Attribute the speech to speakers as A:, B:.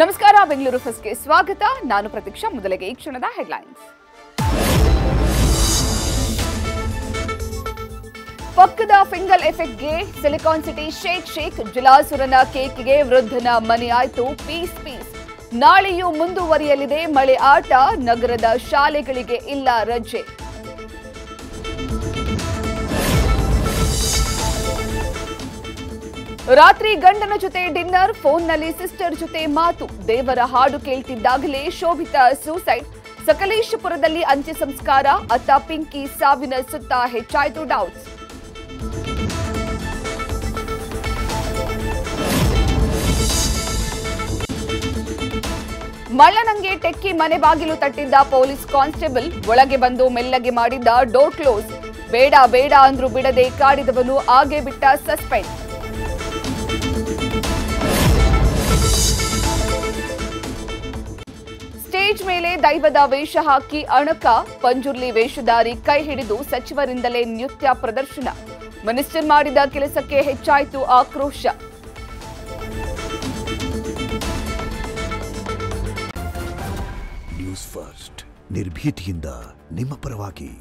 A: ನಮಸ್ಕಾರ, ಬೆಂಗಳೂರು ಫಸ್ಟ್ಗೆ ಸ್ವಾಗತ. ನಾನು ಪ್ರತೀಕ್ಷಾ. ಮೊದಲಿಗೆ ಈ ಕ್ಷಣದ ಹೆಡ್ಲೈನ್ಸ್. ಪಕ್ಕದ ಫಿಂಗಲ್ ಎಫೆಕ್ಟ್ಗೆ ಸಿಲಿಕಾನ್ ಸಿಟಿ ಶೇಕ್ ಜಲಾಸುರನ ಕೇಕ್ಗೆ ವೃದ್ಧನ ಮನೆ ಆಯ್ತು ಪೀಸ್. ನಾಳೆಯೂ ಮುಂದುವರಿಯಲಿದೆ ಮಳೆ ಆಟ. ನಗರದ ಶಾಲೆಗಳಿಗೆ ಇಲ್ಲ ರಜೆ. ರಾತ್ರಿ ಗಂಡನ ಜೊತೆ ಡಿನ್ನರ್, ಫೋನ್ನಲ್ಲಿ ಸಿಸ್ಟರ್ ಜೊತೆ ಮಾತು. ದೇವರ ಹಾಡು ಕೇಳ್ತಿದ್ದಾಗಲೇ ಶೋಭಿತಾ ಸೂಸೈಡ್. ಸಕಲೇಶಪುರದಲ್ಲಿ ಅಂತ್ಯ ಸಂಸ್ಕಾರ. ಅತ್ತ ಪಿಂಕಿ ಸಾವಿನ ಸುತ್ತ ಹೆಚ್ಚಾಯಿತು ಡೌಟ್ಸ್. ಮಳ್ಳನಂಗೆ ಟೆಕ್ಕಿ ಮನೆ ಬಾಗಿಲು ತಟ್ಟಿದ್ದ ಪೊಲೀಸ್ ಕಾನ್ಸ್ಟೇಬಲ್. ಒಳಗೆ ಬಂದು ಮೆಲ್ಲಗೆ ಮಾಡಿದ್ದ ಡೋರ್ ಕ್ಲೋಸ್. ಬೇಡ ಅಂದ್ರೂ ಬಿಡದೆ ಕಾಡಿದವನು ಆಗೇ ಬಿಟ್ಟ ಸಸ್ಪೆಂಡ್. ಸ್ಟೇಜ್ ಮೇಲೆ ದೈವದ ವೇಷ ಹಾಕಿ ಅಣಕ. ಪಂಜುರ್ಲಿ ವೇಷಧಾರಿ ಕೈ ಹಿಡಿದು ಸಚಿವರಿಂದಲೇ ನೃತ್ಯ ಪ್ರದರ್ಶನ. ಮಿನಿಸ್ಟರ್ ಮಾಡಿದ ಕೆಲಸಕ್ಕೆ ಹೆಚ್ಚಾಯಿತು ಆಕ್ರೋಶ.
B: ನ್ಯೂಸ್ ಫಸ್ಟ್, ನಿರ್ಭೀತಿಯಿಂದ ನಿಮ್ಮ ಪರವಾಗಿ.